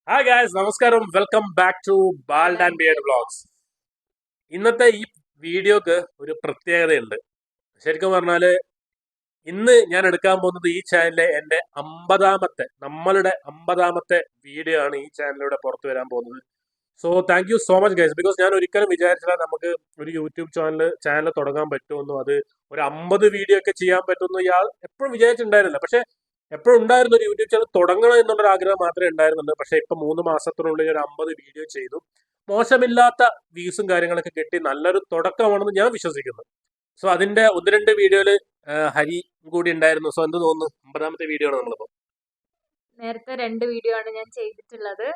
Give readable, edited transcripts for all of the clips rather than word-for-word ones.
Hi guys, നമസ്കാരം. Welcome back to bald and beard vlogs. ഇന്നത്തെ ഈ വീഡിയോക്ക് ഒരു പ്രത്യേകതയുണ്ട്. ശരിക്കും പറഞ്ഞാല് ഇന്ന് ഞാൻ എടുക്കാൻ പോകുന്നത് ഈ ചാനലിലെ എന്റെ നമ്മളുടെ അമ്പതാമത്തെ വീഡിയോ ആണ് ഈ ചാനലിലൂടെ പുറത്തു വരാൻ പോകുന്നത്. So thank you so much guys, because ഞാൻ ഒരിക്കലും വിചാരിച്ചില്ല നമുക്ക് ഒരു യൂട്യൂബ് ചാനൽ തുടങ്ങാൻ പറ്റുമെന്നും അത് ഒരു 50 വീഡിയോ ഒക്കെ ചെയ്യാൻ പറ്റുമെന്നും എപ്പോഴും വിചാരിച്ചിട്ടുണ്ടായിരുന്നില്ല. പക്ഷെ എപ്പോഴും ഉണ്ടായിരുന്നു ഒരു യൂട്യൂബ് ചാനൽ തുടങ്ങണം എന്നുള്ളൊരു ആഗ്രഹം മാത്രമേ ഉണ്ടായിരുന്നുള്ളൂ. പക്ഷെ ഇപ്പൊ 3 മാസത്തിനുള്ളിൽ ഒരു 50 വീഡിയോ ചെയ്തു. മോശമില്ലാത്ത വ്യൂസും കാര്യങ്ങളൊക്കെ കിട്ടി നല്ലൊരു തുടക്കമാണെന്ന് ഞാൻ വിശ്വസിക്കുന്നു. സോ അതിന്റെ ഒന്ന് രണ്ട് വീഡിയോയില് ഹരി കൂടി ഉണ്ടായിരുന്നു. സോ എന്ത് തോന്നുന്നു? 50ാമത്തെ വീഡിയോ ആണ് നമ്മളിപ്പോ. നേരത്തെ 2 വീഡിയോ ആണ് ഞാൻ ചെയ്തിട്ടുള്ളത്.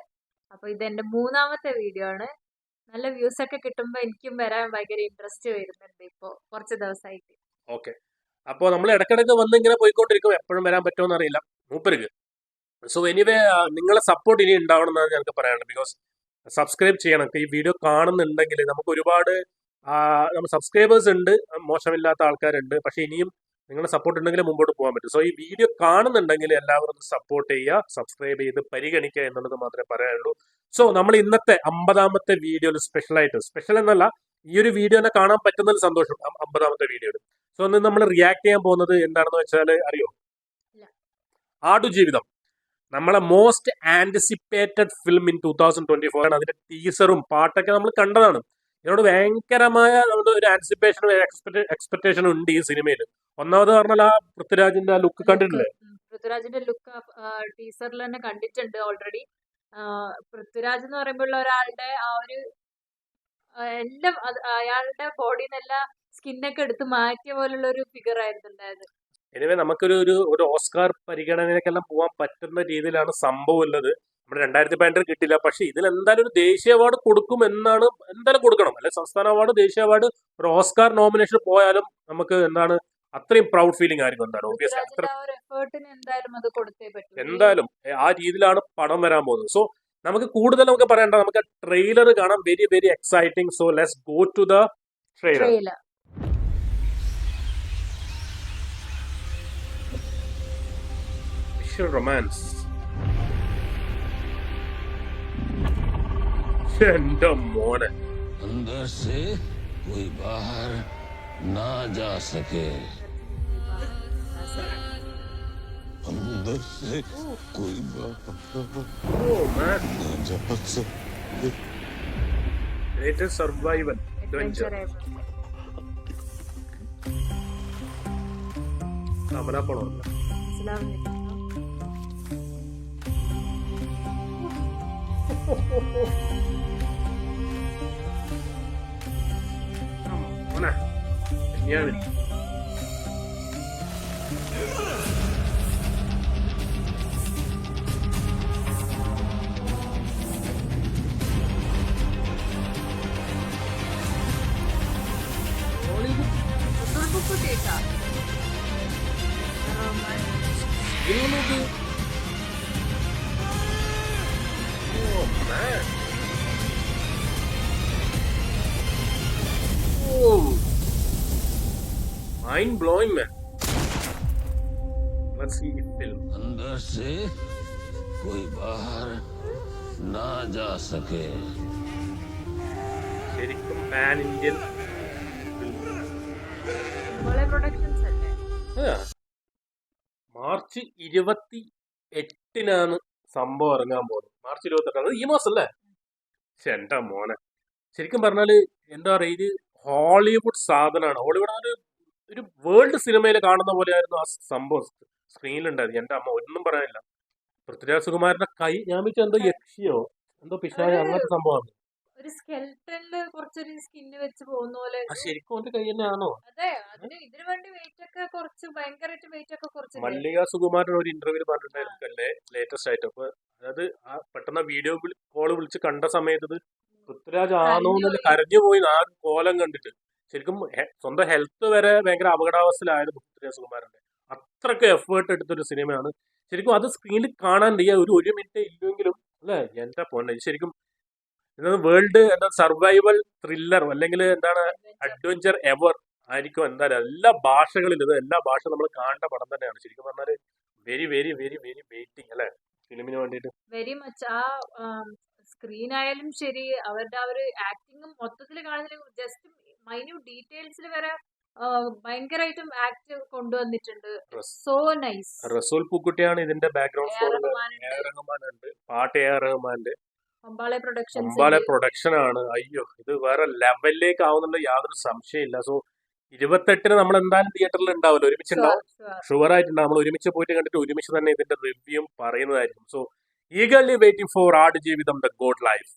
അപ്പൊ ഇത് എന്റെ 3ാമത്തെ വീഡിയോ ആണ്. നല്ല വ്യൂസ് ഒക്കെ കിട്ടുമ്പോ എനിക്കും വരാൻ ഭയങ്കര ഇൻട്രസ്റ്റ് വരുന്നുണ്ട് ഇപ്പൊ കുറച്ച് ദിവസമായിട്ട്. ഓക്കെ, അപ്പോൾ നമ്മൾ ഇടയ്ക്കിടയ്ക്ക് വന്ന് ഇങ്ങനെ പോയിക്കൊണ്ടിരിക്കും. എപ്പോഴും വരാൻ പറ്റുമോ അറിയില്ല മൂപ്പർക്ക്. സോ എനിവേ, നിങ്ങളെ സപ്പോർട്ട് ഇനി ഉണ്ടാവണം എന്നാണ് ഞങ്ങൾക്ക് പറയാനുള്ളത്. ബിക്കോസ് സബ്സ്ക്രൈബ് ചെയ്യണം. ഈ വീഡിയോ കാണുന്നുണ്ടെങ്കിൽ നമുക്ക് ഒരുപാട് നമ്മൾ സബ്സ്ക്രൈബേഴ്സ് ഉണ്ട്, മോശമില്ലാത്ത ആൾക്കാരുണ്ട്. പക്ഷെ ഇനിയും നിങ്ങളുടെ സപ്പോർട്ട് ഉണ്ടെങ്കിൽ മുമ്പോട്ട് പോകാൻ പറ്റും. സോ ഈ വീഡിയോ കാണുന്നുണ്ടെങ്കിൽ എല്ലാവരും സപ്പോർട്ട് ചെയ്യുക, സബ്സ്ക്രൈബ് ചെയ്ത് പരിഗണിക്കുക എന്നുള്ളത് മാത്രമേ പറയാനുള്ളൂ. സോ നമ്മൾ ഇന്നത്തെ 50ാമത്തെ വീഡിയോയിൽ സ്പെഷ്യൽ എന്നല്ല, ഈ ഒരു വീഡിയോനെ കാണാൻ പറ്റുന്നതിൽ സന്തോഷം. 50ാമത്തെ വീഡിയോയിൽ സോ ഇന്ന് നമ്മൾ റിയാക്ട് ചെയ്യാൻ പോകുന്നത് എന്താണെന്ന് വെച്ചാൽ അറിയോ? ആടുജീവിതം, നമ്മളെ മോസ്റ്റ് ആന്റിസിപ്പേറ്റഡ് ഫിലിം ഇൻ 2024 ആണ്. അതിന്റെ ടീസറും പാട്ടൊക്കെ നമ്മൾ കണ്ടതാണ്. ഇതിനോട് ഭയങ്കരമായ ഒരു ആന്റിസിപ്പേഷനും എക്സ്പെക്ടേഷനും ഉണ്ട് ഈ സിനിമയിൽ. ഒന്നാമത് പറഞ്ഞാൽ ആ പൃഥ്വിരാജിന്റെ ലുക്ക് കണ്ടിട്ടില്ലേ? പൃഥ്വിരാജിന്റെ ലുക്ക് ടീസറിൽ തന്നെ കണ്ടിട്ടുണ്ട് ഓൾറെഡി. പൃഥ്വിരാജ് എന്ന് പറയുമ്പോൾ ഒരാളുടെ ആ ഒരു എല്ലാം അയാളുടെ ബോഡിന്നെല്ലാം സ്കിന്നൊക്കെ എടുത്ത് മാറ്റിയ പോലുള്ള ഒരു ഫിഗർ ആയിരുന്നു ഉണ്ടായത്. എനിവേ നമുക്കൊരു ഒരു ഓസ്കാർ പരിഗണനയിലേക്കെല്ലാം പോകാൻ പറ്റുന്ന രീതിയിലാണ് സംഭവം ഉള്ളത്. നമ്മുടെ 2018 കിട്ടില്ല, പക്ഷെ ഇതിൽ എന്തായാലും ഒരു ദേശീയ അവാർഡ് കൊടുക്കും എന്നാണ്. എന്തായാലും കൊടുക്കണം, അല്ലെ സംസ്ഥാന അവാർഡ്, ദേശീയ അവാർഡ്, ഒരു ഓസ്കാർ നോമിനേഷൻ പോയാലും നമുക്ക് എന്താണ് അത്രയും പ്രൗഡ് ഫീലിംഗ് ആയിരിക്കും. എന്തായാലും ആ രീതിയിലാണ് പടം വരാൻ പോകുന്നത്. സോ നമുക്ക് കൂടുതൽ നമുക്ക് പറയണ്ട, നമുക്ക് ട്രെയിലർ കാണാം. Very very exciting. So let's go to the trailer. Romance. എന്റെ മോനെ, अंदर से कोई बाहर ना जा सके, अंदर से कोई बाहर ना जा सके. Greatest survival adventure. അമലാപ്പണം ഞാൻ mind blowing, man. Let's see the film. अंदर से कोई बाहर ना जा सके. ശരിക്കും പാൻ ഇന്ത്യൻ മാർച്ച് 28-നാണ് സംഭവം ഇറങ്ങാൻ പോകുന്നത്. മാർച്ച് 28, ഈ മാസം അല്ലേ? എന്റെ മോനെ, ശരിക്കും പറഞ്ഞാല് എന്താ പറയാ, ഇത് ഹോളിവുഡ് സാധനമാണ്. ഹോളിവുഡ് ഒരു വേൾഡ് സിനിമയിൽ കാണുന്ന പോലെയായിരുന്നു ആ സംഭവം സ്ക്രീനിലുണ്ടായിരുന്നു. എന്റെ അമ്മ, ഒന്നും പറയാനില്ല. പൃഥ്വിരാജ് സുകുമാരന്റെ കൈ ഞാൻ വെച്ചാൽ എന്തോ യക്ഷിയോ എന്തോ പിശാചോ അങ്ങനത്തെ സംഭവമാണ്. ഒരു സ്കെൽട്ടനില് കുറച്ചൊരു സ്കിന്ന് വെച്ച് പോകുന്ന പോലെ. ശരിക്കും അവന്റെ കൈ തന്നെയാണോ? അതെ, ഇതിനു വേണ്ടി വെയിറ്റ് ഒക്കെ കുറച്ച് ഭയങ്കരമായിട്ട് വെയിറ്റ് ഒക്കെ കുറച്ച്. മല്ലിക സുകുമാരൻ ഒരു ഇന്റർവ്യൂ പറഞ്ഞിട്ടുണ്ടായിരുന്നു ലേറ്റസ്റ്റ് ആയിട്ട്. അപ്പൊ അതായത് ആ പെട്ടെന്ന് വീഡിയോ കോള് വിളിച്ച് കണ്ട സമയത്ത് പൃഥ്വിരാജ് ആണോ എന്നല്ല കരഞ്ഞു പോയി ആ കോലം കണ്ടിട്ട്. ശരിക്കും സ്വന്തം ഹെൽത്ത് വരെ ഭയങ്കര അപകടാവസ്ഥയിലായിരുന്നു പൃഥ്വിരാജ് സുകുമാരന്റെ. അത്രയ്ക്ക് എഫേർട്ട് എടുത്തൊരു സിനിമയാണ്. ശരിക്കും അത് സ്ക്രീനിൽ കാണാൻ ഒരു മിനിറ്റ് ഇല്ലെങ്കിലും അല്ലെ എന്റെ പൊന്നെ, ശരിക്കും വേൾഡ് സർവൈവൽ ത്രില്ലർ അല്ലെങ്കിൽ എന്താണ് അഡ്വഞ്ചർ എവർ ആയിരിക്കും. എന്തായാലും എല്ലാ ഭാഷകളിലും എല്ലാ ഭാഷ നമ്മൾ കാണേണ്ട പടം തന്നെയാണ്. ശരിക്കും പറഞ്ഞാല് very very very very waiting അല്ലെ. ഫിലിമിന് വേണ്ടിയിട്ട്. വെരി മച്ച് ആ സ്ക്രീൻ ആയാലും ശരി, അവരുടെ ആ ഒരു ആക്ടിങ്ങും മൊത്തത്തിൽ കാണുന്നതിൽ ജസ്റ്റ് മൈന്യൂട്ട് ഡീറ്റെയിൽസിൽ വരെ ഭയങ്കരമായിട്ടും ആക്ട് കൊണ്ടുവന്നിട്ടുണ്ട്. So nice. റസൂൽ പൂക്കുട്ടിയാണ് ഇതിന്റെ ബാക്ക്ഗ്രൗണ്ട് സ്കോർ. റഹ്മാനുണ്ട്, എ ആർ റഹ്മാൻ ഉണ്ട്, പാട്ട് എ ആർ റഹ്മാന്റെ. അമ്പാളെ പ്രൊഡക്ഷൻസ് ഒമ്പാലെ ഉണ്ട്. പ്രൊഡക്ഷൻ ആണ്. അയ്യോ, ഇത് വേറെ ലെവലിലേക്ക് ആവുന്നുള്ള യാതൊരു സംശയമില്ല. സോ 28-ന് നമ്മൾ എന്തായാലും തിയേറ്ററിൽ ഉണ്ടാവില്ല, ഒരുമിച്ച് ഉണ്ടാവും, ഷുവർ ആയിട്ടുണ്ടാവും. നമ്മൾ ഒരുമിച്ച് പോയിട്ട് കണ്ടിട്ട് ഒരുമിച്ച് തന്നെ ഇതിന്റെ റിവ്യൂ പറയുന്നതായിരിക്കും. So eagerly waiting for Aadujeevitham the God life.